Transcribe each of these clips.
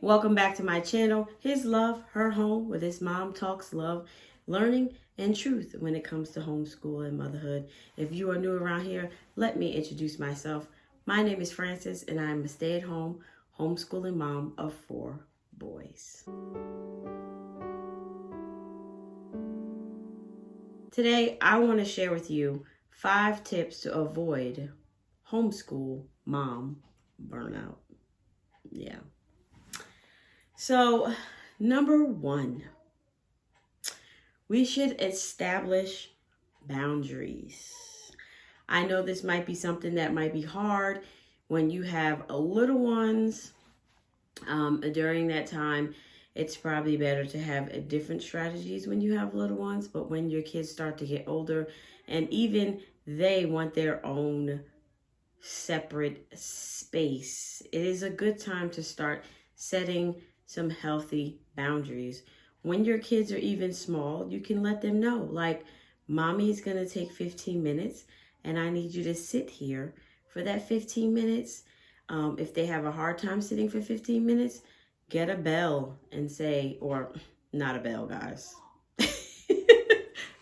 welcome back to my channel, His Love, Her Home, where this mom talks love, learning, and truth when it comes to homeschool and motherhood. If you are new around here, let me introduce myself. My name is Frances, and I am a stay-at-home homeschooling mom of 4 boys. Today, I want to share with you 5 tips to avoid homeschool mom burnout. Yeah. So, number 1, we should establish boundaries. I know this might be something that might be hard when you have little ones. During that time, it's probably better to have different strategies when you have little ones, but when your kids start to get older and even they want their own separate space, it is a good time to start setting some healthy boundaries. When your kids are even small, you can let them know, like, mommy's gonna take 15 minutes and I need you to sit here for that 15 minutes. If they have a hard time sitting for 15 minutes, get a bell and say, or not a bell, guys.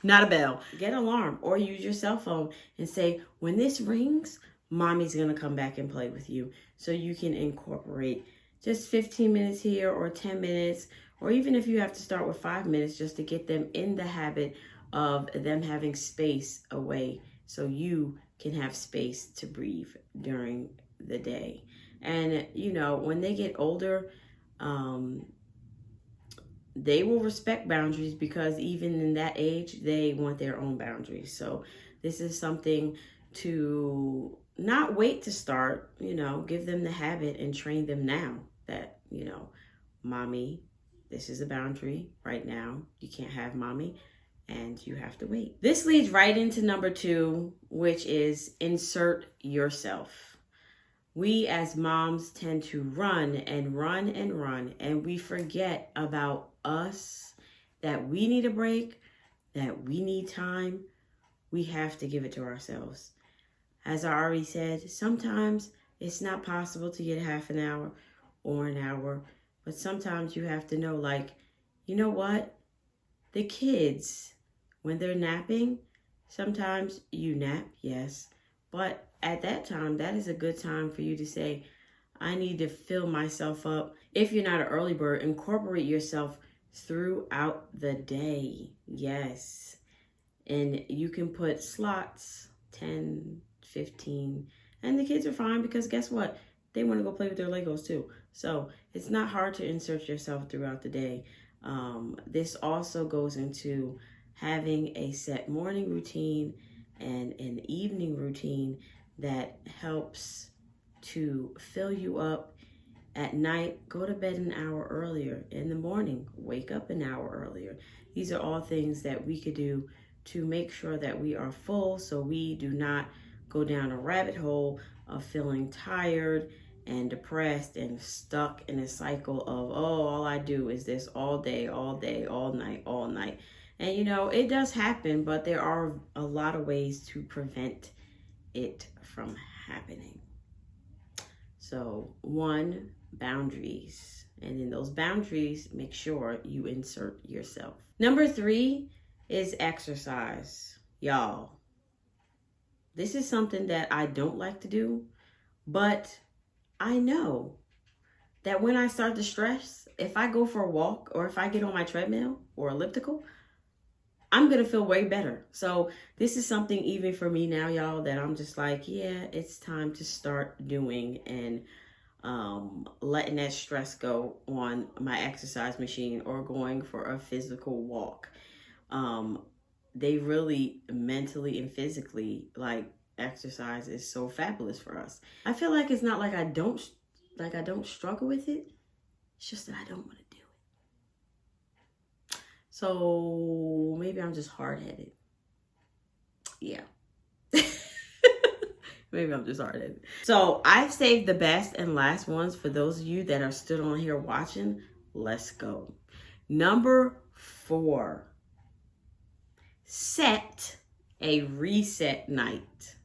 Not a bell. Get an alarm or use your cell phone and say, when this rings, mommy's gonna come back and play with you. So you can incorporate just 15 minutes here or 10 minutes, or even if you have to start with 5 minutes just to get them in the habit of them having space away so you can have space to breathe during the day. And, you know, when they get older, they will respect boundaries because even in that age, they want their own boundaries. So this is something to not wait to start, give them the habit and train them now that, mommy, this is a boundary right now. You can't have mommy and you have to wait. This leads right into number 2, which is insert yourself. We as moms tend to run and run and run, and we forget about us, that we need a break, that we need time. We have to give it to ourselves. As I already said, sometimes it's not possible to get half an hour or an hour, but sometimes you have to know, like, you know what? The kids, when they're napping, sometimes you nap, yes, but at that time, that is a good time for you to say, I need to fill myself up. If you're not an early bird, incorporate yourself throughout the day, yes. And you can put slots, 10, 15, and the kids are fine because guess what? They want to go play with their Legos too. So it's not hard to insert yourself throughout the day. This also goes into having a set morning routine and an evening routine that helps to fill you up. At night, go to bed an hour earlier. In the morning, wake up an hour earlier. These are all things that we could do to make sure that we are full so we do not go down a rabbit hole of feeling tired and depressed and stuck in a cycle of, oh, all I do is this all day, all night. And it does happen, but there are a lot of ways to prevent it from happening. So 1, boundaries. And in those boundaries, make sure you insert yourself. Number 3 is exercise. Y'all, this is something that I don't like to do, but I know that when I start to stress, if I go for a walk or if I get on my treadmill or elliptical, I'm going to feel way better. So this is something even for me now, y'all, that I'm just like, yeah, it's time to start doing and letting that stress go on my exercise machine or going for a physical walk. They really mentally and physically, like, exercise is so fabulous for us. I feel like it's not like I don't struggle with it. It's just that I don't want to do it. So maybe I'm just hard-headed. Yeah. Maybe I'm just hard-headed. So I've saved the best and last ones for those of you that are still on here watching. Let's go. Number 4. Set a reset night.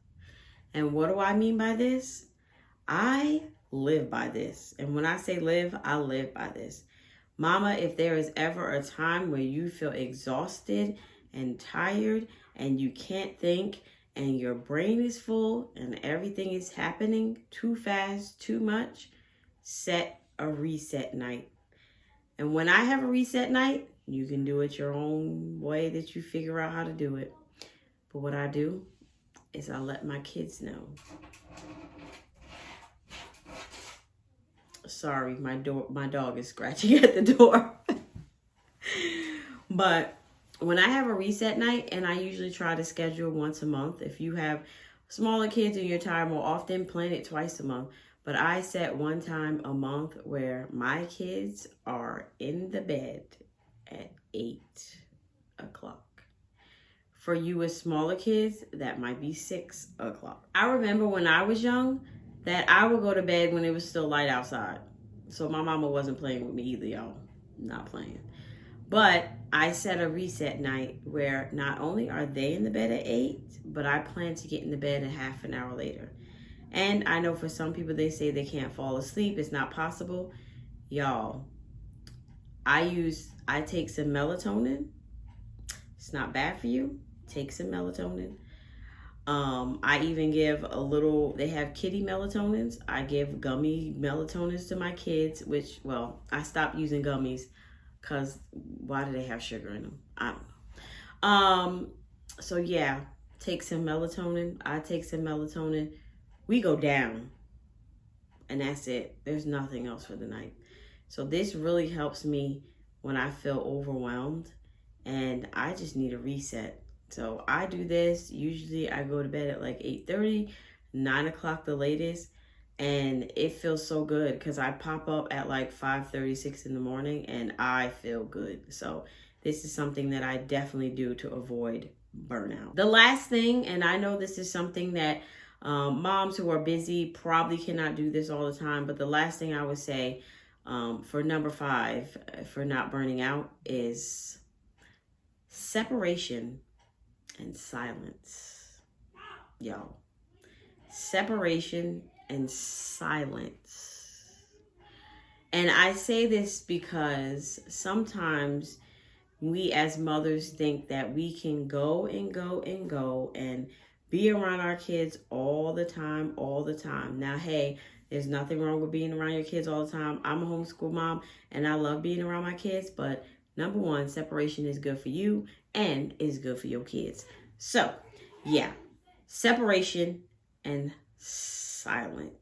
And what do I mean by this? I live by this. And when I say live, I live by this. Mama, if there is ever a time where you feel exhausted and tired and you can't think and your brain is full and everything is happening too fast, too much, set a reset night. And when I have a reset night, you can do it your own way that you figure out how to do it. But what I do is I let my kids know. Sorry, my dog is scratching at the door. But when I have a reset night, and I usually try to schedule once a month. If you have smaller kids and you're tired more often, plan it twice a month. But I set one time a month where my kids are in the bed at 8 o'clock. For you with smaller kids, that might be 6 o'clock. I remember when I was young that I would go to bed when it was still light outside. So my mama wasn't playing with me either, y'all. Not playing. But I set a reset night where not only are they in the bed at 8, but I plan to get in the bed a half an hour later. And I know for some people, they say they can't fall asleep. It's not possible. Y'all, I take some melatonin. It's not bad for you. Take some melatonin. I even give a little, they have kitty melatonins. I give gummy melatonins to my kids, which, well, I stopped using gummies because why do they have sugar in them? I don't know. So yeah, take some melatonin. I take some melatonin. We go down and that's it. There's nothing else for the night. So this really helps me when I feel overwhelmed and I just need a reset. So I do this. Usually I go to bed at like 8:30, 9 o'clock the latest. And it feels so good because I pop up at like 5:36 in the morning and I feel good. So this is something that I definitely do to avoid burnout. The last thing, and I know this is something that moms who are busy probably cannot do this all the time, but the last thing I would say for number 5 for not burning out is separation and silence. Y'all, separation and silence. And I say this because sometimes we as mothers think that we can go and go and go and be around our kids all the time. Now, hey, there's nothing wrong with being around your kids all the time. I'm a homeschool mom and I love being around my kids, but number 1, separation is good for you and is good for your kids. So yeah, separation and silence.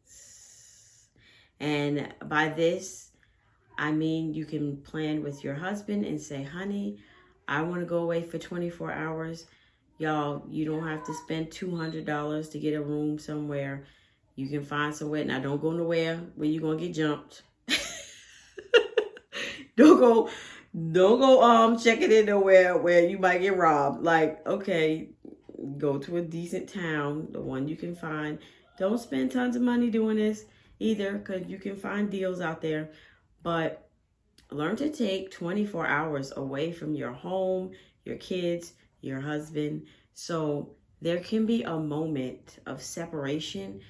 And by this, I mean you can plan with your husband and say, honey, I want to go away for 24 hours. Y'all, you don't have to spend $200 to get a room somewhere. You can find somewhere. Now, don't go nowhere where you're going to get jumped. Don't go checking in nowhere where you might get robbed. Like, okay, go to a decent town, the one you can find. Don't spend tons of money doing this either because you can find deals out there. But learn to take 24 hours away from your home, your kids, your husband. So there can be a moment of separation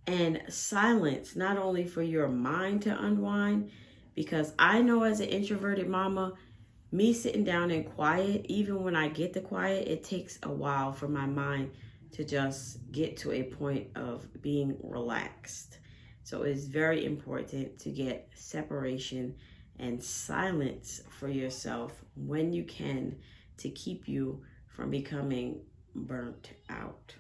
and silence, not only for your mind to unwind, because I know as an introverted mama, me sitting down in quiet, even when I get the quiet, it takes a while for my mind to just get to a point of being relaxed. So it's very important to get separation and silence for yourself when you can to keep you from becoming burnt out.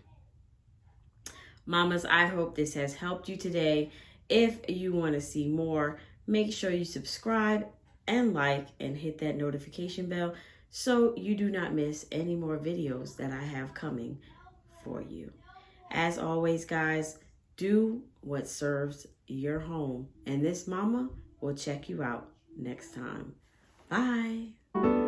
Mamas, I hope this has helped you today. If you want to see more, make sure you subscribe and like and hit that notification bell so you do not miss any more videos that I have coming for you. As always, guys, do what serves your home. And this mama will check you out next time. Bye.